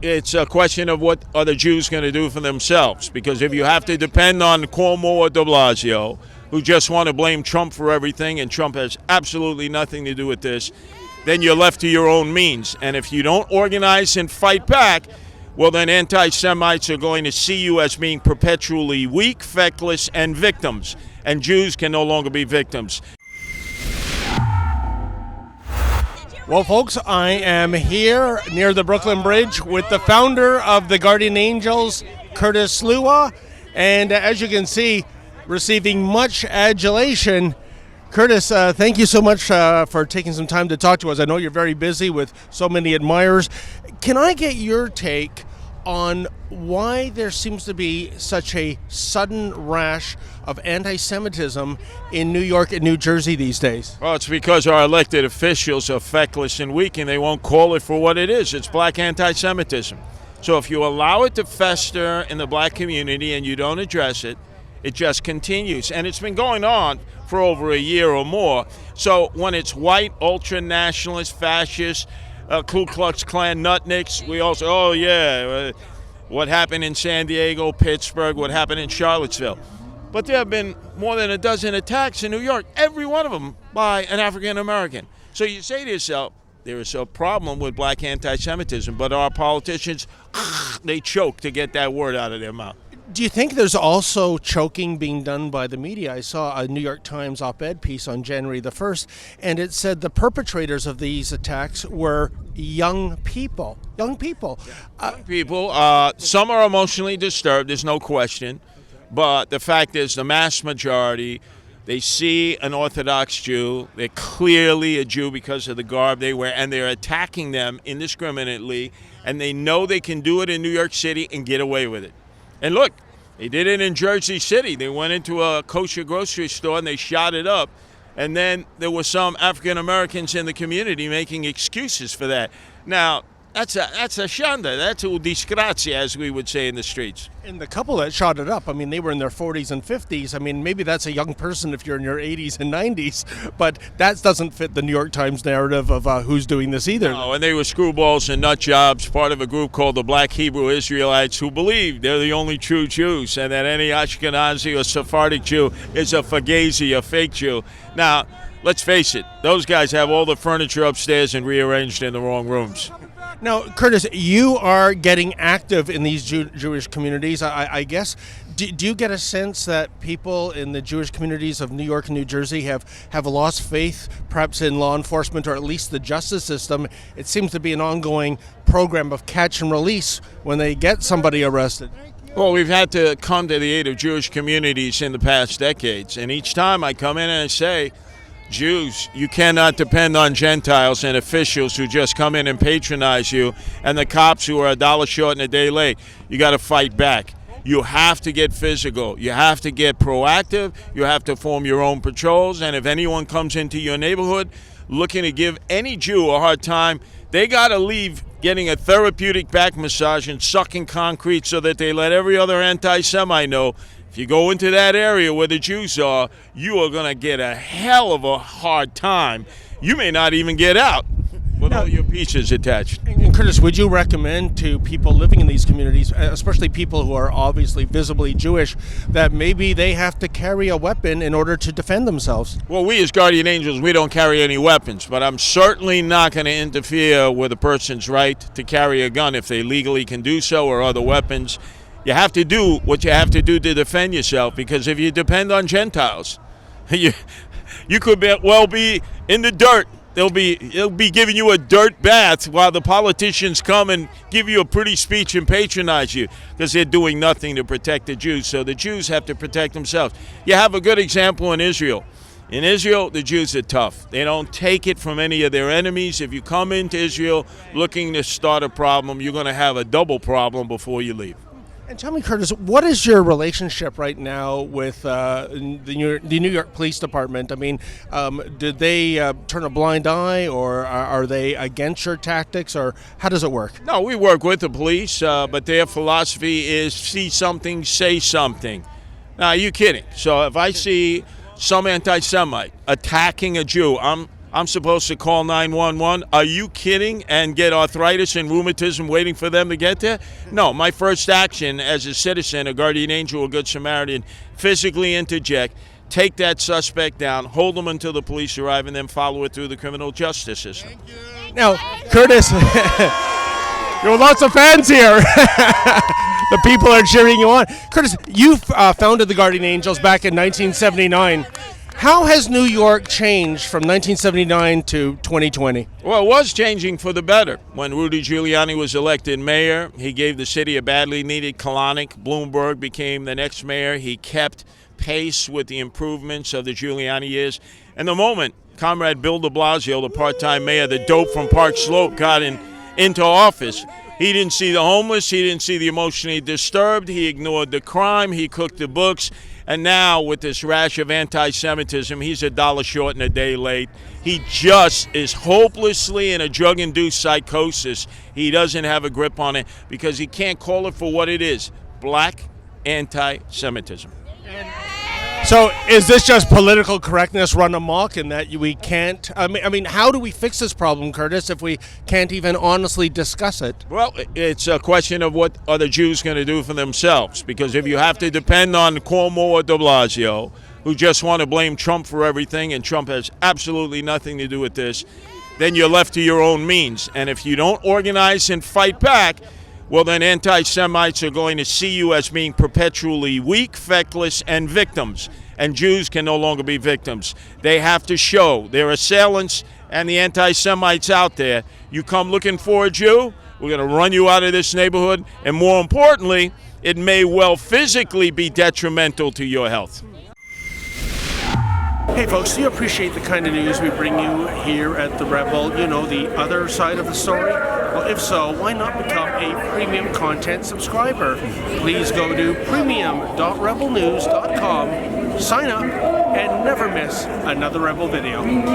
it's a question of what are the Jews going to do for themselves. Because if you have to depend on Cuomo or de Blasio, who just want to blame Trump for everything, and Trump has absolutely nothing to do with this, then you're left to your own means. And if you don't organize and fight back, well, then anti-Semites are going to see you as being perpetually weak, feckless, and victims. And Jews can no longer be victims. Well, folks, I am here near the Brooklyn Bridge with the founder of the Guardian Angels, Curtis Sliwa. And as you can see, receiving much adulation. Curtis, thank you so much for taking some time to talk to us. I know you're very busy with so many admirers. Can I get your take on why there seems to be such a sudden rash of anti-Semitism in New York and New Jersey these days? Well, it's because our elected officials are feckless and weak, and they won't call it for what it is. It's black anti-Semitism. So if you allow it to fester in the black community and you don't address it, it just continues. And it's been going on for over a year or more. So when it's white, ultra-nationalist, fascist, Ku Klux Klan nutnicks, we also, what happened in San Diego, Pittsburgh, what happened in Charlottesville. But there have been more than a dozen attacks in New York, every one of them by an African American. So you say to yourself, there is a problem with black anti-Semitism, but our politicians, they choke to get that word out of their mouth. Do you think there's also choking being done by the media? I saw a New York Times op-ed piece on January the 1st, and it said the perpetrators of these attacks were young people. Young people. Some are emotionally disturbed, there's no question. But the fact is, the mass majority, they see an Orthodox Jew. They're clearly a Jew because of the garb they wear, and they're attacking them indiscriminately, and they know they can do it in New York City and get away with it. And look, they did it in Jersey City. They went into a kosher grocery store and they shot it up. And then there were some African Americans in the community making excuses for that. Now, that's a shanda. That's a disgrazia, as we would say in the streets. And the couple that shot it up, I mean, they were in their 40s and 50s. I mean, maybe that's a young person if you're in your 80s and 90s, but that doesn't fit the New York Times narrative of who's doing this either. No, and they were screwballs and nut jobs, part of a group called the Black Hebrew Israelites, who believe they're the only true Jews and that any Ashkenazi or Sephardic Jew is a fugazi, a fake Jew. Now, let's face it, those guys have all the furniture upstairs and rearranged in the wrong rooms. Now, Curtis, you are getting active in these Jewish communities. I guess, do you get a sense that people in the Jewish communities of New York and New Jersey have lost faith, perhaps in law enforcement or at least the justice system? It seems to be an ongoing program of catch and release when they get somebody arrested. Well, we've had to come to the aid of Jewish communities in the past decades, and each time I come in and I say, Jews, you cannot depend on Gentiles and officials who just come in and patronize you, and the cops who are a dollar short and a day late. You got to fight back. You have to get physical. You have to get proactive. You have to form your own patrols, and if anyone comes into your neighborhood looking to give any Jew a hard time, they got to leave getting a therapeutic back massage and sucking concrete so that they let every other anti-Semite know, if you go into that area where the Jews are, you are going to get a hell of a hard time. You may not even get out with all your pieces attached. And Curtis, would you recommend to people living in these communities, especially people who are obviously visibly Jewish, that maybe they have to carry a weapon in order to defend themselves? Well, we as Guardian Angels, we don't carry any weapons, but I'm certainly not going to interfere with a person's right to carry a gun if they legally can do so, or other weapons. You have to do what you have to do to defend yourself, because if you depend on Gentiles, you could be in the dirt. They'll be giving you a dirt bath while the politicians come and give you a pretty speech and patronize you, because they're doing nothing to protect the Jews. So the Jews have to protect themselves. You have a good example in Israel. In Israel, the Jews are tough. They don't take it from any of their enemies. If you come into Israel looking to start a problem, you're going to have a double problem before you leave. And tell me, Curtis, what is your relationship right now with the New York Police Department? I mean, did they turn a blind eye, or are they against your tactics, or how does it work? No, we work with the police, but their philosophy is see something, say something. Now, are you kidding? So if I see some anti-Semite attacking a Jew, I'm I'm supposed to call 911. Are you kidding? And get arthritis and rheumatism waiting for them to get there? No, my first action as a citizen, a guardian angel, a good Samaritan, physically interject, take that suspect down, hold them until the police arrive, and then follow it through the criminal justice system. Now, Curtis, there are lots of fans here. The people are cheering you on. Curtis, you founded the Guardian Angels back in 1979. How has New York changed from 1979 to 2020? Well, it was changing for the better. When Rudy Giuliani was elected mayor, he gave the city a badly needed colonic. Bloomberg became the next mayor. He kept pace with the improvements of the Giuliani years. And the moment Comrade Bill de Blasio, the part-time mayor, the dope from Park Slope, got into office, he didn't see the homeless, he didn't see the emotionally disturbed, he ignored the crime, he cooked the books, and now with this rash of anti-Semitism, he's a dollar short and a day late. He just is hopelessly in a drug-induced psychosis. He doesn't have a grip on it because he can't call it for what it is, black anti-Semitism. So is this just political correctness run amok in that we can't, I mean, how do we fix this problem, Curtis, if we can't even honestly discuss it? Well, it's a question of what are the Jews going to do for themselves, because if you have to depend on Cuomo or de Blasio, who just want to blame Trump for everything, and Trump has absolutely nothing to do with this, then you're left to your own means. And if you don't organize and fight back, well, then anti-Semites are going to see you as being perpetually weak, feckless, and victims. And Jews can no longer be victims. They have to show their assailants and the anti-Semites out there, you come looking for a Jew, we're going to run you out of this neighborhood, and more importantly, it may well physically be detrimental to your health. Hey folks, do you appreciate the kind of news we bring you here at The Rebel? You know, the other side of the story? Well, if so, why not become a premium content subscriber? Please go to premium.rebelnews.com, sign up, and never miss another Rebel video.